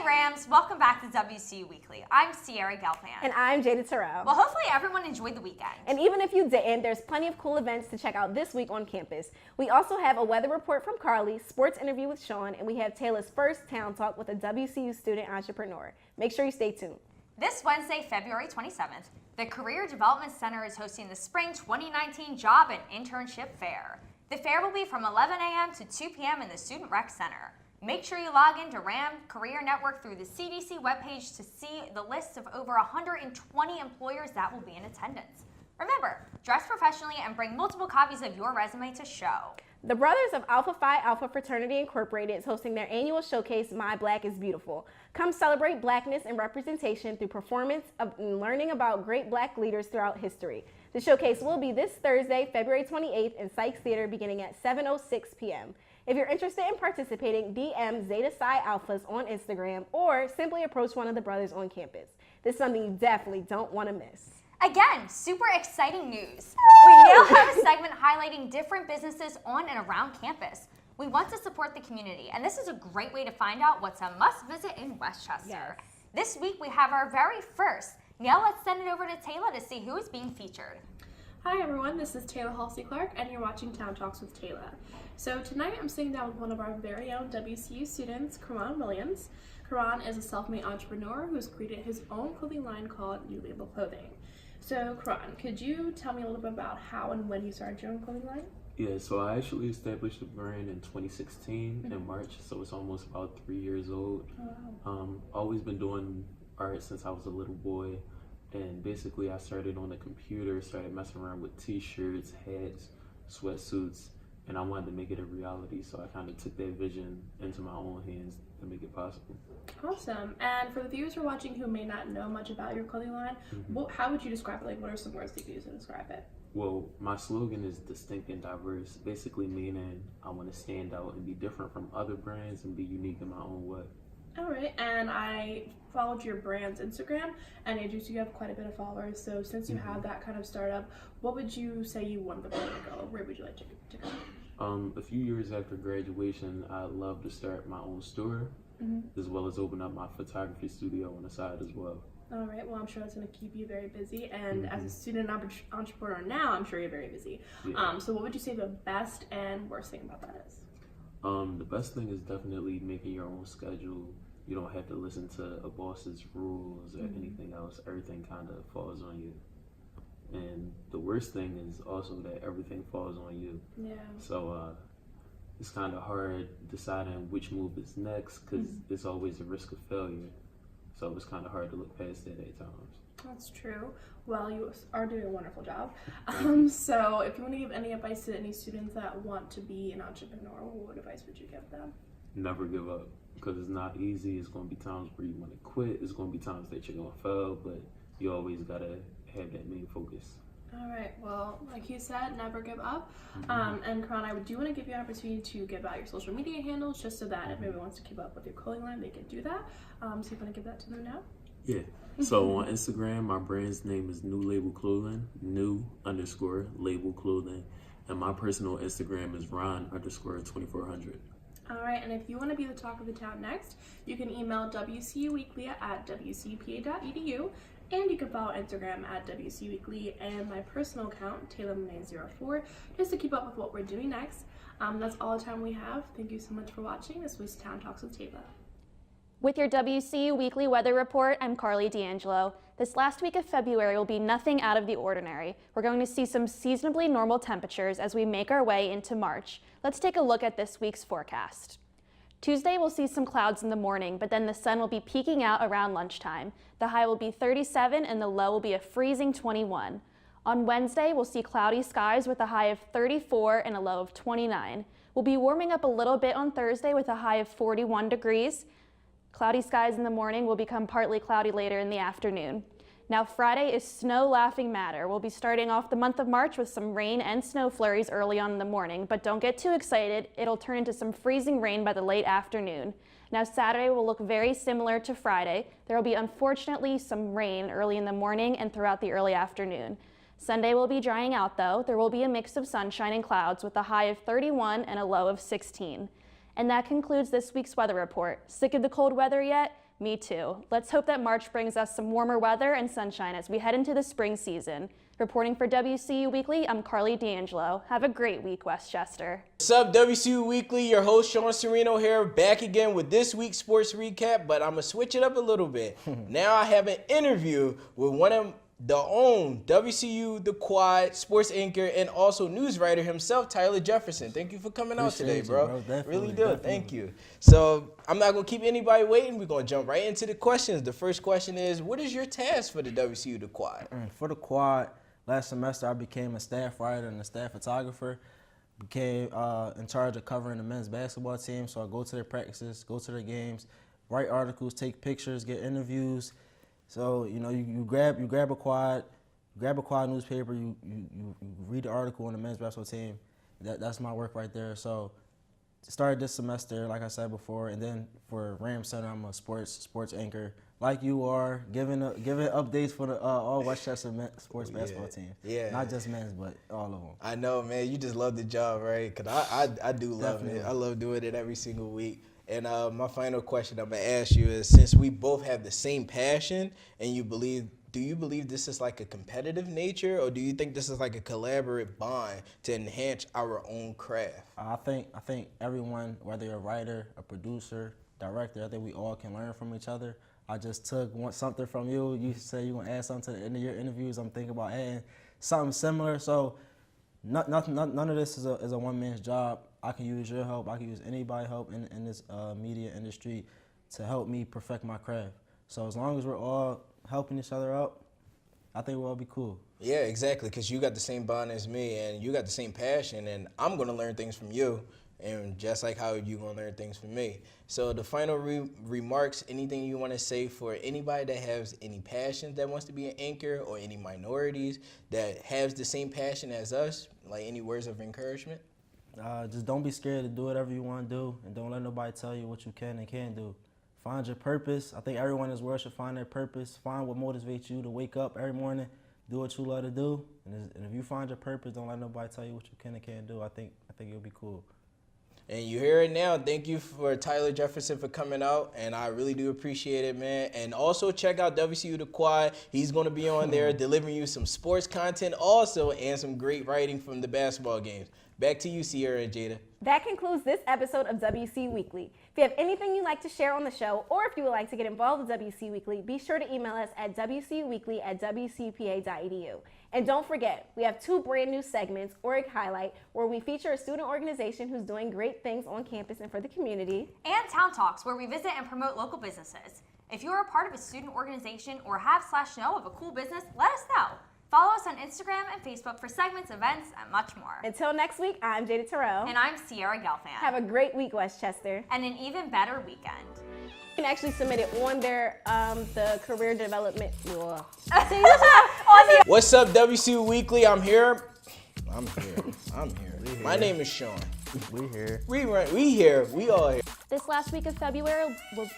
Rams, welcome back to WCU Weekly. I'm Sierra Galpan. And I'm Jada Terrell. Well, hopefully everyone enjoyed the weekend. And even if you didn't, there's plenty of cool events to check out this week on campus. We also have a weather report from Carly, sports interview with Sean, and we have Tayla's first town talk with a WCU student entrepreneur. Make sure you stay tuned. This Wednesday, February 27th, the Career Development Center is hosting the Spring 2019 Job and Internship Fair. The fair will be from 11 a.m. to 2 p.m. in the Student Rec Center. Make sure you log into RAM Career Network through the CDC webpage to see the list of over 120 employers that will be in attendance. Remember, dress professionally and bring multiple copies of your resume to show. The Brothers of Alpha Phi Alpha Fraternity Incorporated is hosting their annual showcase, My Black is Beautiful. Come celebrate blackness and representation through performance and learning about great black leaders throughout history. The showcase will be this Thursday, February 28th in Sykes Theater beginning at 7:06 p.m. If you're interested in participating, DM Zeta Psi Alphas on Instagram or simply approach one of the brothers on campus. This is something you definitely don't want to miss. Again, super exciting news. We now have a segment highlighting different businesses on and around campus. We want to support the community, and this is a great way to find out what's a must-visit in Westchester. Yes. This week we have our very first. Now let's send it over to Tayla to see who is being featured. Hi everyone, this is Tayla Halsey-Clark and you're watching Town Talks with Tayla. So tonight I'm sitting down with one of our very own WCU students, Karan Williams. Karan is a self-made entrepreneur who's created his own clothing line called New Label Clothing. So Karan, could you tell me a little bit about how and when you started your own clothing line? Yeah, so I actually established the brand in 2016 in March, so it's almost about 3 years old. Oh, wow. Always been doing art since I was a little boy. And basically I started on the computer, started messing around with t-shirts, hats, sweatsuits, and I wanted to make it a reality. So I kind of took that vision into my own hands to make it possible. Awesome. And for the viewers who are watching who may not know much about your clothing line, how would you describe it? Like, what are some words that you use to describe it? Well, my slogan is distinct and diverse, basically meaning I want to stand out and be different from other brands and be unique in my own way. All right, and I followed your brand's Instagram, and I do see you have quite a bit of followers. So since you have that kind of startup, what would you say you want the brand to go? Where would you like to go? A few years after graduation, I'd love to start my own store, as well as open up my photography studio on the side as well. All right, well, I'm sure that's going to keep you very busy. And as a student entrepreneur now, I'm sure you're very busy. Yeah. So what would you say the best and worst thing about that is? The best thing is definitely making your own schedule. You don't have to listen to a boss's rules or anything else. Everything kind of falls on you. And the worst thing is also that everything falls on you. Yeah. So it's kind of hard deciding which move is next because it's always a risk of failure. So it's kind of hard to look past that at times. That's true. Well, you are doing a wonderful job. So if you want to give any advice to any students that want to be an entrepreneur, what advice would you give them? Never give up, because it's not easy. It's going to be times where you want to quit. It's going to be times that you're going to fail, but you always got to have that main focus. All right. Well, like you said, never give up. And Karan, I do want to give you an opportunity to give out your social media handles just so that if anyone wants to keep up with your clothing line, they can do that. So you want to give that to them now? Yeah. So on Instagram, my brand's name is New Label Clothing, new_label clothing. And my personal Instagram is Ron_2400. All right, and if you want to be the talk of the town next, you can email WCU Weekly at wcpa.edu, and you can follow Instagram at WCU Weekly and my personal account, Tayla04, just to keep up with what we're doing next. That's all the time we have. Thank you so much for watching. This was Town Talks with Tayla. With your WCU Weekly Weather Report, I'm Carly D'Angelo. This last week of February will be nothing out of the ordinary. We're going to see some seasonably normal temperatures as we make our way into March. Let's take a look at this week's forecast. Tuesday we'll see some clouds in the morning, but then the sun will be peeking out around lunchtime. The high will be 37 and the low will be a freezing 21. On Wednesday we'll see cloudy skies with a high of 34 and a low of 29. We'll be warming up a little bit on Thursday with a high of 41 degrees. Cloudy skies in the morning will become partly cloudy later in the afternoon. Now Friday is Snow Laughing Matter. We'll be starting off the month of March with some rain and snow flurries early on in the morning, but don't get too excited. It'll turn into some freezing rain by the late afternoon. Now Saturday will look very similar to Friday. There will be unfortunately some rain early in the morning and throughout the early afternoon. Sunday will be drying out though. There will be a mix of sunshine and clouds with a high of 31 and a low of 16. And that concludes this week's weather report. Sick of the cold weather yet? Me too. Let's hope that March brings us some warmer weather and sunshine as we head into the spring season. Reporting for WCU Weekly, I'm Carly D'Angelo. Have a great week, Westchester. What's up, WCU Weekly? Your host, Sean Sereno here, back again with this week's sports recap, but I'm going to switch it up a little bit. Now I have an interview with one of the own WCU The Quad sports anchor and also news writer himself, Tayla Jefferson. Thank you for coming out today, bro. Really do. Definitely. Thank you. So I'm not going to keep anybody waiting. We're going to jump right into the questions. The first question is, what is your task for the WCU The Quad? For the Quad, last semester I became a staff writer and a staff photographer. Became in charge of covering the men's basketball team. So I go to their practices, go to their games, write articles, take pictures, get interviews. So you grab a quad newspaper, you read the article on the men's basketball team. That's my work right there. So started this semester, like I said before, and then for Ram Center, I'm a sports anchor, like you are, giving updates for the all Westchester sports basketball team. Yeah. Not just men's, but all of them. I know, man. You just love the job, right? Because I do love Definitely. it. I love doing it every single week. And my final question I'm going to ask you is, since we both have the same passion and do you believe this is like a competitive nature, or do you think this is like a collaborative bond to enhance our own craft? I think everyone, whether you're a writer, a producer, director, I think we all can learn from each other. I just took something from you. You said you're going to add something to the end of your interviews. I'm thinking about adding something similar. So none of this is a one-man's job. I can use your help. I can use anybody's help in this media industry to help me perfect my craft. So as long as we're all helping each other out, I think we'll all be cool. Yeah, exactly, because you got the same bond as me, and you got the same passion, and I'm going to learn things from you, and just like how you're going to learn things from me. So the final remarks, anything you want to say for anybody that has any passions that wants to be an anchor, or any minorities that has the same passion as us, like any words of encouragement? Just don't be scared to do whatever you want to do, and don't let nobody tell you what you can and can't do. Find your purpose. I think everyone in this world should find their purpose. Find what motivates you to wake up every morning, do what you love to do. And if you find your purpose, don't let nobody tell you what you can and can't do. I think you'll be cool. And you hear it now. Thank you for Tayla Jefferson for coming out, and I really do appreciate it, man. And also check out WCU The Quad. He's going to be on there delivering you some sports content also, and some great writing from the basketball games. Back to you, Sierra and Jada. That concludes this episode of WCU Weekly. If you have anything you'd like to share on the show, or if you would like to get involved with WCU Weekly, be sure to email us at wcuweekly@wcupa.edu. And don't forget, we have 2 brand new segments, Org Highlight, where we feature a student organization who's doing great things on campus and for the community. And Town Talks, where we visit and promote local businesses. If you are a part of a student organization or have/know of a cool business, let us know. Follow us on Instagram and Facebook for segments, events, and much more. Until next week, I'm Jada Terrell. And I'm Sierra Gelfand. Have a great week, Westchester. And an even better weekend. You can actually submit it on their the career development. What's up, WCU Weekly? I'm here. My name is Sean. We here. We here. We all here. This last week of February will